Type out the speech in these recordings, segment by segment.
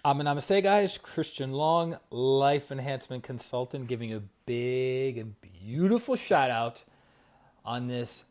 Namaste, guys. Christian Long, life enhancement consultant, giving a big and beautiful shout out on this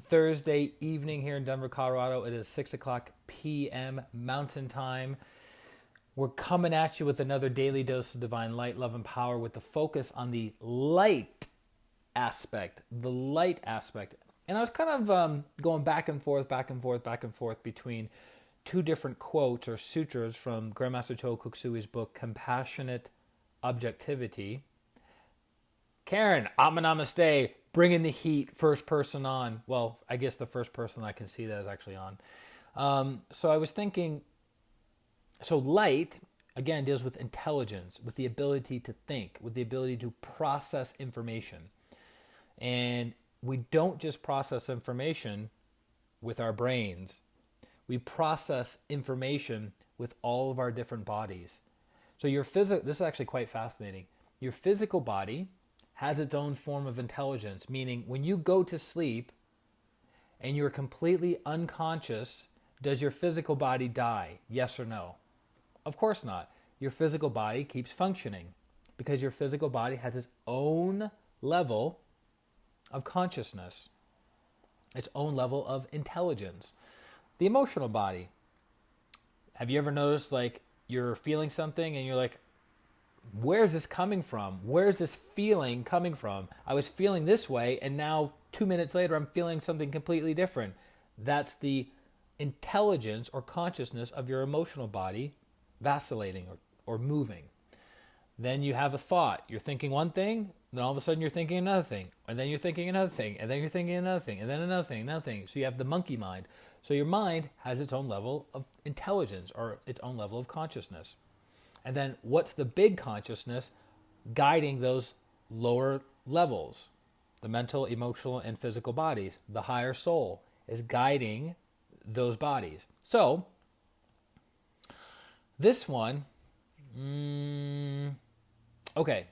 Thursday evening here in Denver, Colorado. It is 6 o'clock p.m. Mountain Time. We're coming at you with another daily dose of divine light, love, and power with the focus on the light aspect. The light aspect. And I was kind of going back and forth between two different quotes or sutras from Grandmaster Toho Kuksui's book, Compassionate Objectivity. Karen, Namaste, bringing the heat, first person on. Well, I guess the first person I can see that is actually on. So I was thinking, so light, again, deals with intelligence, with the ability to think, with the ability to process information. And we don't just process information with our brains. We process information with all of our different bodies. So this is actually quite fascinating. Your physical body has its own form of intelligence, meaning when you go to sleep and you're completely unconscious, does your physical body die? Yes or no? Of course not. Your physical body keeps functioning because your physical body has its own level of consciousness, its own level of intelligence. The emotional body. Have you ever noticed like you're feeling something and you're like, where's this coming from? Where's this feeling coming from? I was feeling this way and now 2 minutes later I'm feeling something completely different. That's the intelligence or consciousness of your emotional body vacillating or moving. Then you have a thought. You're thinking one thing, then all of a sudden you're thinking another thing, and then you're thinking another thing, and then you're thinking another thing, and then another thing. So you have the monkey mind. So your mind has its own level of intelligence or its own level of consciousness. And then what's the big consciousness guiding those lower levels? The mental, emotional, and physical bodies. The higher soul is guiding those bodies. So this one, okay,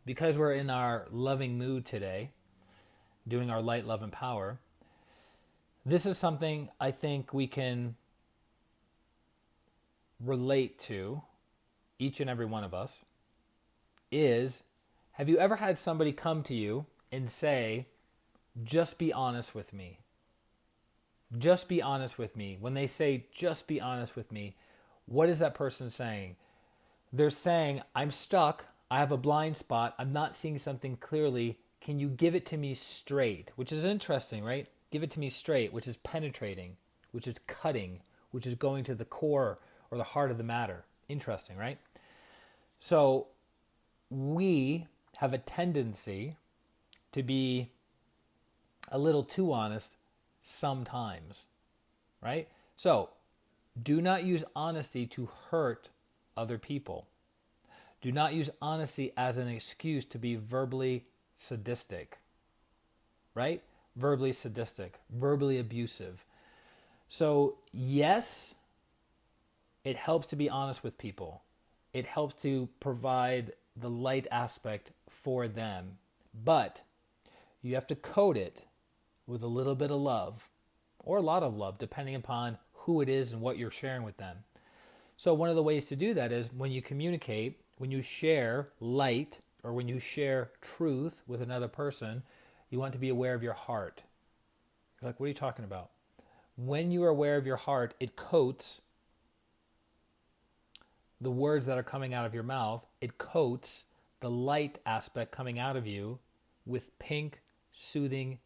because we're in our loving mood today, doing our light, love, and power, this is something I think we can relate to, each and every one of us, is, have you ever had somebody come to you and say, just be honest with me? Just be honest with me. When they say, just be honest with me, what is that person saying? They're saying, I'm stuck. I have a blind spot. I'm not seeing something clearly. Can you give it to me straight? Which is interesting, right? Give it to me straight, which is penetrating, which is cutting, which is going to the core or the heart of the matter. Interesting, right? So we have a tendency to be a little too honest sometimes, right? So do not use honesty to hurt other people. Do not use honesty as an excuse to be verbally sadistic, right? Verbally sadistic, verbally abusive. So yes, it helps to be honest with people. It helps to provide the light aspect for them. But you have to coat it with a little bit of love or a lot of love, depending upon who it is and what you're sharing with them. So one of the ways to do that is when you communicate, when you share light or when you share truth with another person, you want to be aware of your heart. You're like, what are you talking about? When you are aware of your heart, it coats the words that are coming out of your mouth. It coats the light aspect coming out of you with pink, soothing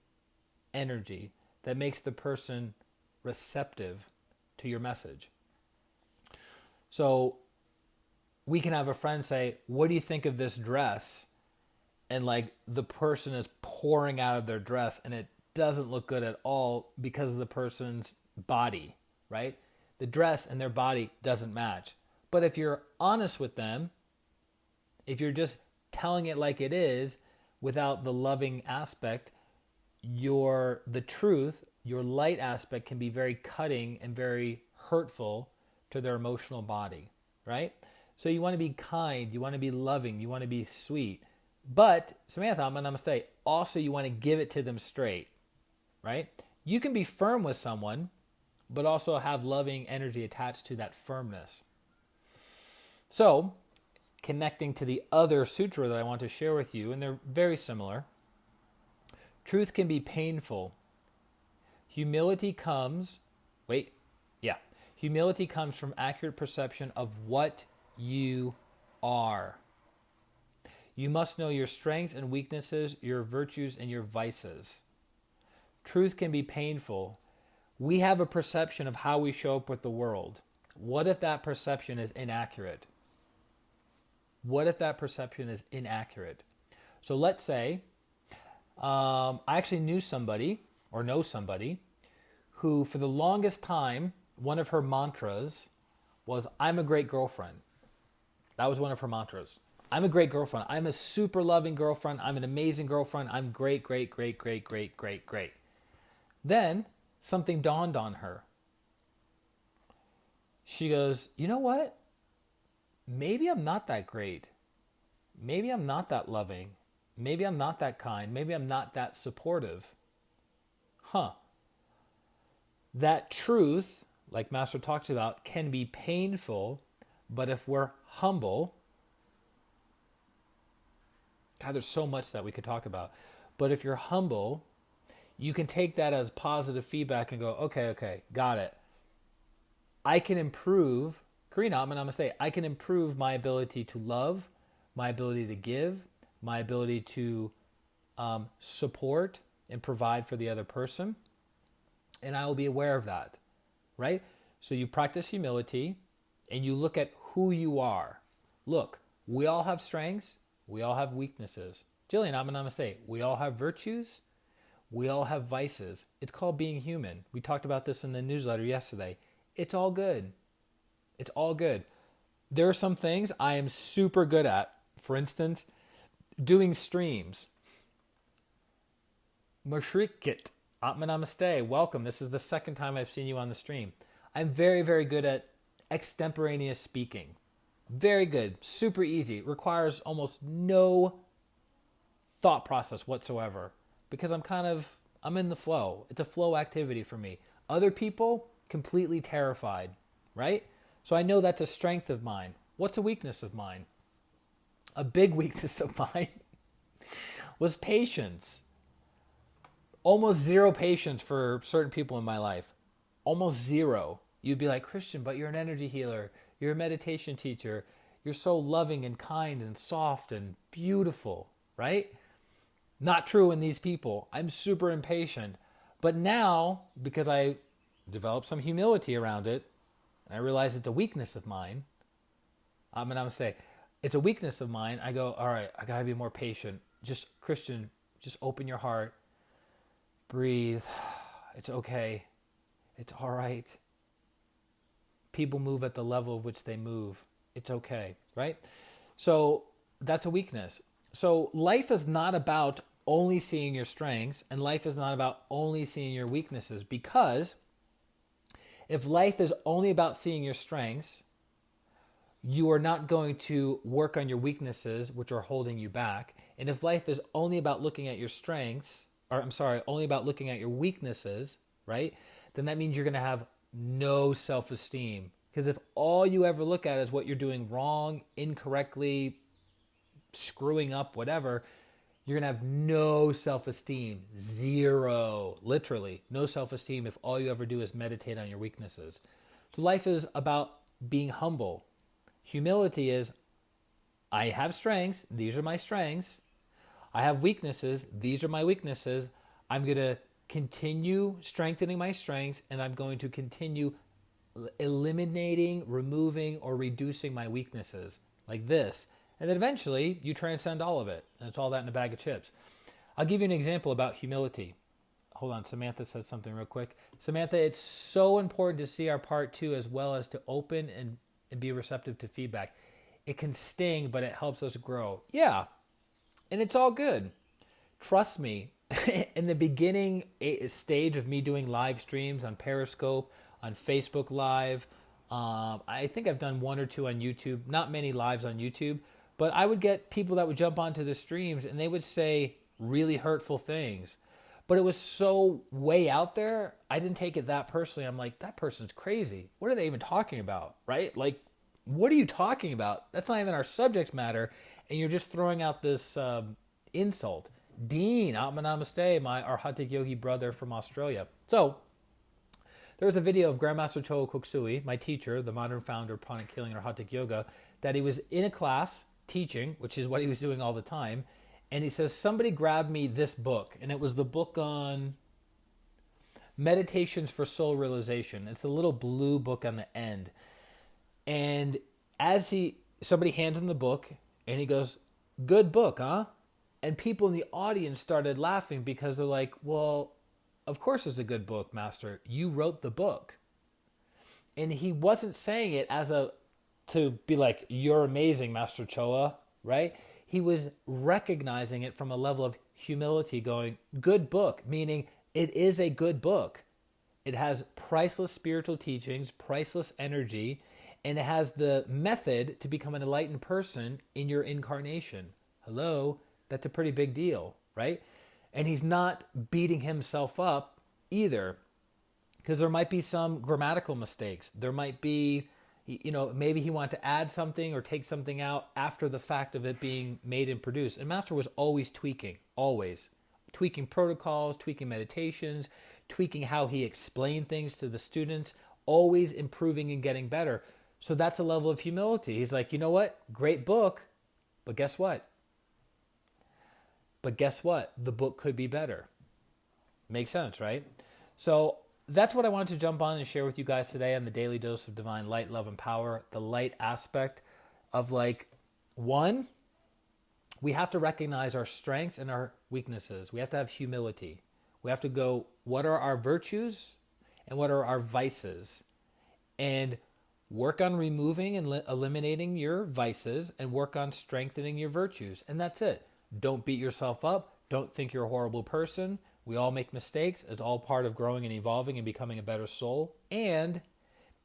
energy that makes the person receptive to your message. So we can have a friend say, what do you think of this dress? And like the person is pouring out of their dress and it doesn't look good at all because of the person's body, right? The dress and their body doesn't match. But if you're honest with them, if you're just telling it like it is without the loving aspect, the truth, your light aspect can be very cutting and very hurtful to their emotional body, right? So you want to be kind, you want to be loving, you want to be sweet. But, Samantha, I'm going to say, also you want to give it to them straight, right? You can be firm with someone, but also have loving energy attached to that firmness. So, connecting to the other sutra that I want to share with you, and they're very similar. Truth can be painful. Humility comes from accurate perception of what you are. You must know your strengths and weaknesses, your virtues and your vices. Truth can be painful. We have a perception of how we show up with the world. What if that perception is inaccurate? What if that perception is inaccurate? So let's say I actually know somebody who for the longest time, one of her mantras was, I'm a great girlfriend. That was one of her mantras. I'm a great girlfriend. I'm a super loving girlfriend. I'm an amazing girlfriend. I'm great, great, great, great, great, great, great. Then something dawned on her. She goes, you know what? Maybe I'm not that great. Maybe I'm not that loving. Maybe I'm not that kind. Maybe I'm not that supportive. That truth, like Master talks about, can be painful, but if we're humble, God, there's so much that we could talk about. But if you're humble, you can take that as positive feedback and go, okay, got it. I can improve, I can improve my ability to love, my ability to give, my ability to support and provide for the other person. And I will be aware of that, right? So you practice humility and you look at who you are. Look, we all have strengths. We all have weaknesses. Jillian, namaste. We all have virtues. We all have vices. It's called being human. We talked about this in the newsletter yesterday. It's all good. It's all good. There are some things I am super good at. For instance, doing streams. Mashrikit. Namaste. Welcome. This is the second time I've seen you on the stream. I'm very, very good at extemporaneous speaking. Very good. Super easy. It requires almost no thought process whatsoever because I'm in the flow. It's a flow activity for me. Other people, completely terrified, right? So I know that's a strength of mine. What's a weakness of mine? A big weakness of mine was patience. Almost zero patience for certain people in my life. Almost zero. You'd be like, Christian, but you're an energy healer. You're a meditation teacher. You're so loving and kind and soft and beautiful, right? Not true in these people. I'm super impatient. But now, because I developed some humility around it, and I realize it's a weakness of mine, I'm going to say, it's a weakness of mine. I go, all right, I got to be more patient. Just, Christian, just open your heart. Breathe. It's okay. It's all right. People move at the level of which they move. It's okay, right? So that's a weakness. So life is not about only seeing your strengths, and life is not about only seeing your weaknesses, because if life is only about seeing your strengths, you are not going to work on your weaknesses, which are holding you back. And if life is only about looking at your strengths, only about looking at your weaknesses, right? Then that means you're going to have no self-esteem. Because if all you ever look at is what you're doing wrong, incorrectly, screwing up, whatever, you're going to have no self-esteem. Zero. Literally. No self-esteem if all you ever do is meditate on your weaknesses. So life is about being humble. Humility is, I have strengths. These are my strengths. I have weaknesses. These are my weaknesses. I'm going to continue strengthening my strengths, and I'm going to continue eliminating, removing, or reducing my weaknesses like this. And then eventually you transcend all of it. And it's all that in a bag of chips. I'll give you an example about humility. Hold on, Samantha said something real quick. Samantha, it's so important to see our part two as well as to open and be receptive to feedback. It can sting, but it helps us grow. Yeah. And it's all good. Trust me, in the beginning stage of me doing live streams on Periscope, on Facebook Live, I think I've done one or two on YouTube, not many lives on YouTube, but I would get people that would jump onto the streams and they would say really hurtful things. But it was so way out there, I didn't take it that personally. I'm like, that person's crazy. What are they even talking about, right? Like, What are you talking about? That's not even our subject matter. And you're just throwing out this insult. Dean, Atma Namaste, my Arhatic Yogi brother from Australia. So, there was a video of Grandmaster Choa Koksui, my teacher, the modern founder of pranic healing and Arhatic Yoga, that he was in a class teaching, which is what he was doing all the time. And he says, somebody grabbed me this book. And it was the book on Meditations for Soul Realization. It's the little blue book on the end. And as somebody hands him the book, and he goes, good book, huh? And people in the audience started laughing because they're like, well, of course it's a good book, Master. You wrote the book. And he wasn't saying it to be like, you're amazing, Master Choa, right? He was recognizing it from a level of humility, going, good book, meaning it is a good book. It has priceless spiritual teachings, priceless energy, and it has the method to become an enlightened person in your incarnation. Hello? That's a pretty big deal, right? And he's not beating himself up either, because there might be some grammatical mistakes. There might be, maybe he wanted to add something or take something out after the fact of it being made and produced. And Master was always tweaking, always. Tweaking protocols, tweaking meditations, tweaking how he explained things to the students, always improving and getting better. So that's a level of humility. He's like, you know what? Great book, but guess what? The book could be better. Makes sense, right? So that's what I wanted to jump on and share with you guys today on the Daily Dose of Divine Light, Love, and Power. The light aspect of one, we have to recognize our strengths and our weaknesses. We have to have humility. We have to go, what are our virtues and what are our vices? And work on removing and eliminating your vices and work on strengthening your virtues. And that's it. Don't beat yourself up. Don't think you're a horrible person. We all make mistakes. It's all part of growing and evolving and becoming a better soul. And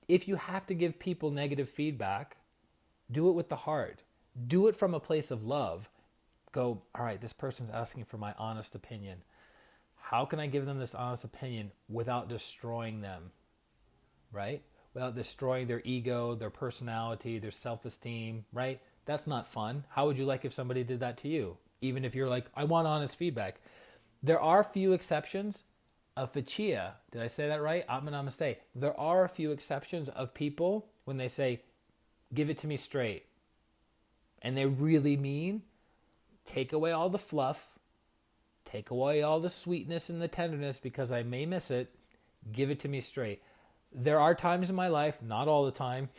if you have to give people negative feedback, do it with the heart. Do it from a place of love. Go, all right, this person's asking for my honest opinion. How can I give them this honest opinion without destroying them, right? Without destroying their ego, their personality, their self-esteem, right? That's not fun. How would you like if somebody did that to you? Even if you're like, I want honest feedback. There are few exceptions of Vachia. Did I say that right? Atma Namaste. There are a few exceptions of people when they say, give it to me straight. And they really mean, take away all the fluff, take away all the sweetness and the tenderness because I may miss it, give it to me straight. There are times in my life, not all the time,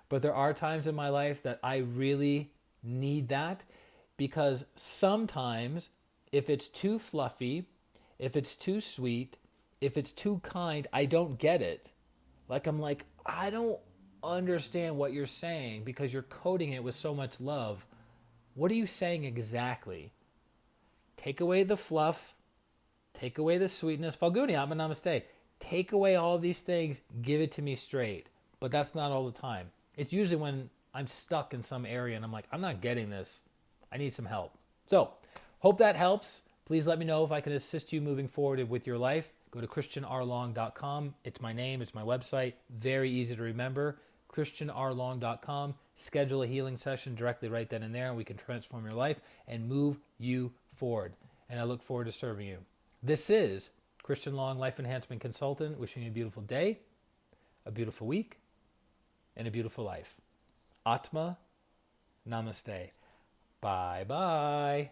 but there are times in my life that I really need that, because sometimes if it's too fluffy, if it's too sweet, if it's too kind, I don't get it. I'm like, I don't understand what you're saying because you're coding it with so much love. What are you saying exactly? Take away the fluff, take away the sweetness. Falguni, Atma Namaste. Take away all these things, give it to me straight. But that's not all the time. It's usually when I'm stuck in some area and I'm like, I'm not getting this. I need some help. So, hope that helps. Please let me know if I can assist you moving forward with your life. Go to ChristianRLong.com. It's my name. It's my website. Very easy to remember. ChristianRLong.com. Schedule a healing session directly right then and there, and we can transform your life and move you forward. And I look forward to serving you. This is Christian Long, Life Enhancement Consultant, wishing you a beautiful day, a beautiful week, and a beautiful life. Atma Namaste. Bye-bye.